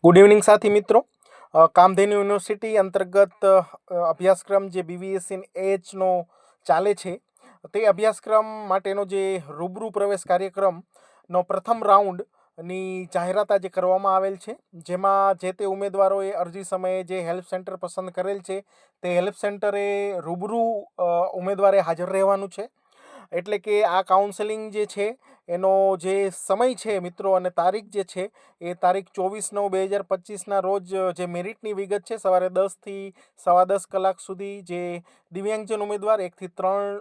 Good evening સાથી મિત્રો. Kamdhenu university અંતર્ગત અભ્યાસક્રમ જે BVSc ઇન AHનો ચાલે છે તે અભ્યાસક્રમ માટેનો જે રૂબરૂ પ્રવેશ કાર્યક્રમનો પ્રથમ રાઉન્ડની જાહેરાત આજે કરવામાં આવેલ છે, જેમાં જે તે ઉમેદવારોએ અરજી સમયે જે હેલ્પ સેન્ટર પસંદ કરેલ છે તે હેલ્પ સેન્ટરે રૂબરૂ ઉમેદવારે હાજર રહેવાનું છે. એટલે કે આ કાઉન્સેલિંગ જે છે એનો જે સમય છે મિત્રો અને તારીખ જે છે એ તારીખ 24/9/2025ના રોજ જે મેરિટની વિગત છે સવારે 10 થી 10:15 કલાક સુધી જે દિવ્યાંગજન ઉમેદવાર 1 થી 3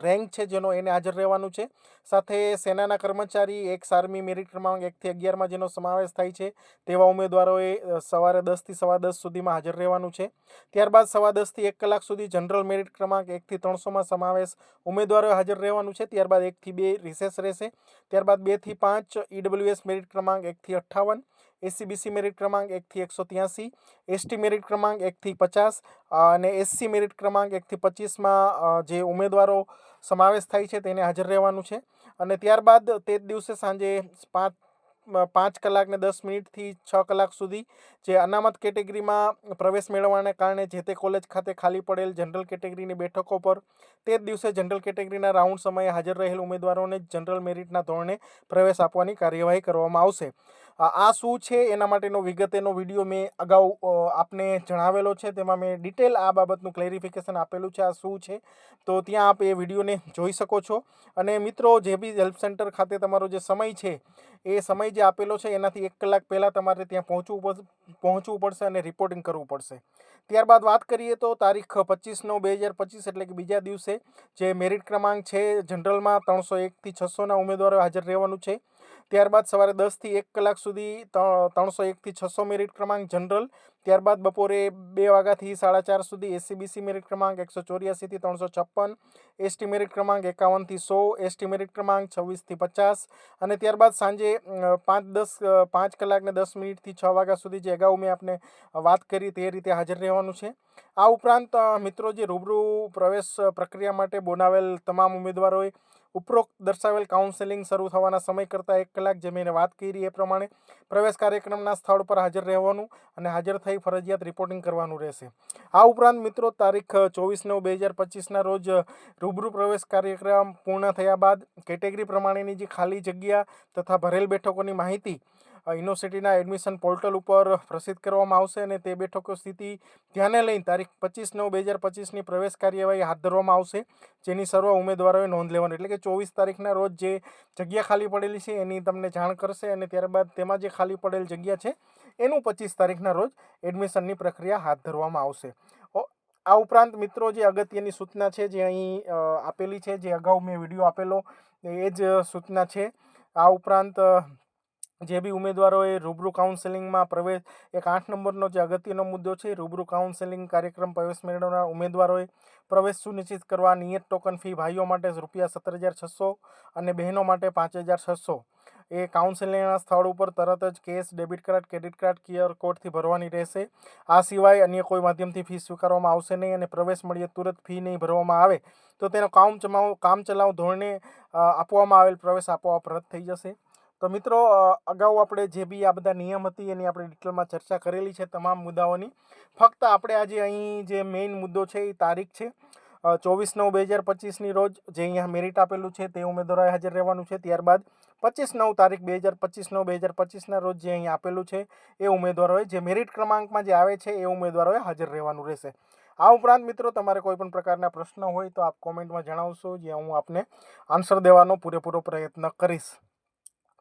રેન્ક છે જેનો એને હાજર રહેવાનું છે. સાથે સેનાના કર્મચારી, એક્સ આર્મી મેરિટ ક્રમાંક 1 થી 11માં જેનો સમાવેશ થાય છે તેવા ઉમેદવારોએ સવારે 10 થી 10:15 સુધીમાં હાજર રહેવાનું છે. ત્યારબાદ 10:15 થી 1 કલાક સુધી જનરલ મેરિટ ક્રમાંક 1 થી 300માં સમાવેશ ઉમેદવારોએ હાજર રહેવાનું છે. ત્યારબાદ 1 થી 2 રિસેસ રહેશે. ત્યારબાદ 2 થી 5 EWS મેરિટ ક્રમાંક 1 થી 58, SCBC મેરિટ ક્રમાંક 1 થી 183, ST મેરિટ ક્રમાંક 1 થી 50 અને SC મેરિટ ક્રમાંક 1 થી 25માં જે ઉમેદવારો સમાવેશ થાય છે તેને હાજર રહેવાનું છે. અને ત્યારબાદ તે જ દિવસે સાંજે 5 કલાક ને 10 મિનિટથી 6 કલાક સુધી જે અનામત કેટેગરીમાં પ્રવેશ મેળવવાને કારણે જે તે કોલેજ ખાતે ખાલી પડેલ જનરલ કેટેગરીની બેઠકો પર તે જ દિવસે જનરલ કેટેગરીના રાઉન્ડ સમયે હાજર રહેલ ઉમેદવારોને જનરલ મેરિટના ધોરણે પ્રવેશ આપવાની કાર્યવાહી કરવામાં આવશે. આ શું છે એના માટેનો વિગતેનો વિડીયો મેં અગાઉ આપને જણાવેલો છે, તેમાં મેં ડિટેલ આ બાબતનું ક્લેરિફિકેશન આપેલું છે. આ શું છે તો ત્યાં આપ એ વિડીયોને જોઈ શકો છો. અને મિત્રો, જે બી હેલ્પ સેન્ટર ખાતે તમારો જે સમય છે એ સમય જે આપેલો છે એનાથી 1 કલાક પહેલાં તમારે ત્યાં પહોંચવું પડશે અને રિપોર્ટિંગ કરવું પડશે. ત્યારબાદ વાત કરીએ તો તારીખ 25/9/2025 એટલે કે બીજા દિવસે જે મેરિટ ક્રમાંક છે જનરલમાં 301 થી 600ના ઉમેદવારો હાજર રહેવાનું છે. ત્યારબાદ સવારે 10 થી 1 કલાક સુધી 301 થી 600 મેરિટ ક્રમાંક જનરલ. ત્યારબાદ બપોરે 2 વાગ્યાથી 4:30 સુધી SCBC મેરિટ ક્રમાંક 184 થી 356, ST મેરિટ ક્રમાંક 51 થી 100, ST મેરિટ ક્રમાંક 26 થી 50 અને ત્યારબાદ સાંજે 5 કલાક ને 10 મિનિટથી 6 વાગ્યા સુધી જે અગાઉ મેં આપને વાત કરી તે રીતે હાજર રહેવાનું છે. આ ઉપરાંત મિત્રો, જે રૂબરૂ પ્રવેશ પ્રક્રિયા માટે બોલાવેલ તમામ ઉમેદવારોએ ઉપરોક્ત દર્શાવેલ કાઉન્સેલિંગ શરૂ થવાના સમય કરતાં 1 કલાક જે મેં વાત કરી એ પ્રમાણે પ્રવેશ કાર્યક્રમના સ્થળ પર હાજર રહેવાનું અને હાજર થઈ ફરજિયાત રિપોર્ટિંગ કરવાનું રહેશે. આ ઉપરાંત મિત્રો, તારીખ 24/9/2025ના રોજ રૂબરૂ પ્રવેશ કાર્યક્રમ પૂર્ણ થયા બાદ કેટેગરી પ્રમાણેની જે ખાલી જગ્યા તથા ભરેલ બેઠકોની માહિતી યુનિવર્સિટીના એડમિશન પોર્ટલ ઉપર પ્રસિદ્ધ કરવામાં આવશે અને તે બેઠકો સ્થિતિ ધ્યાને લઈને તારીખ 25/9/2025ની પ્રવેશ કાર્યવાહી હાથ ધરવામાં આવશે, જેની સર્વ ઉમેદવારોએ નોંધ લેવાની. એટલે કે 24 તારીખના રોજ જે જગ્યા ખાલી પડેલી છે એની તમને જાણ કરશે અને ત્યારબાદ તેમાં જે ખાલી પડેલ જગ્યા છે એનું 25 તારીખના રોજ એડમિશનની પ્રક્રિયા હાથ ધરવામાં આવશે. આ ઉપરાંત મિત્રો, જે અગત્યની સૂચના છે જે અહીં આપેલી છે, જે અગાઉ મેં વિડીયો આપેલો એ જ સૂચના છે. આ ઉપરાંત જે બી ઉમેદવારોએ રૂબરૂ કાઉન્સેલિંગમાં પ્રવેશ, એક 8 નંબરનો જે અગત્યનો મુદ્દો છે, રૂબરૂ કાઉન્સેલિંગ કાર્યક્રમ પ્રવેશ મેળવનાર ઉમેદવારોએ પ્રવેશ સુનિશ્ચિત કરવા નિયત ટોકન ફી ભાઈઓ માટે ₹17,600 અને બહેનો માટે ₹5,600 એ કાઉન્સેલિંગના સ્થળ ઉપર તરત જ cash, debit card, credit card, QR કોડથી ભરવાની રહેશે. આ સિવાય અન્ય કોઈ માધ્યમથી ફી સ્વીકારવામાં આવશે નહીં અને પ્રવેશ મળીએ તુરંત ફી નહીં ભરવામાં આવે તો તેનો કામચલાઉ ધોરણે આપવામાં આવેલ પ્રવેશ આપોઆપ રદ થઈ જશે. તો મિત્રો, અગાઉ આપણે જે બી આ બધા નિયમ હતી એની આપણે ડિટેલમાં ચર્ચા કરેલી છે તમામ મુદ્દાઓની. ફક્ત આપણે આજે અહીં જે મેઇન મુદ્દો છે એ તારીખ છે 24/9/2025ની રોજ જે અહીંયા મેરિટ આપેલું છે તે ઉમેદવારોએ હાજર રહેવાનું છે. ત્યારબાદ 25/9/2025ના રોજ જે અહીં આપેલું છે એ ઉમેદવારોએ જે મેરિટ ક્રમાંકમાં જે આવે છે એ ઉમેદવારોએ હાજર રહેવાનું રહેશે. આ ઉપરાંત મિત્રો, તમારે કોઈ પણ પ્રકારના પ્રશ્ન હોય તો આપ કોમેન્ટમાં જણાવશો, જે હું આપને આન્સર દેવાનો પૂરેપૂરો પ્રયત્ન કરીશ.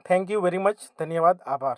Thank you very much. ધન્યવાદ. આભાર.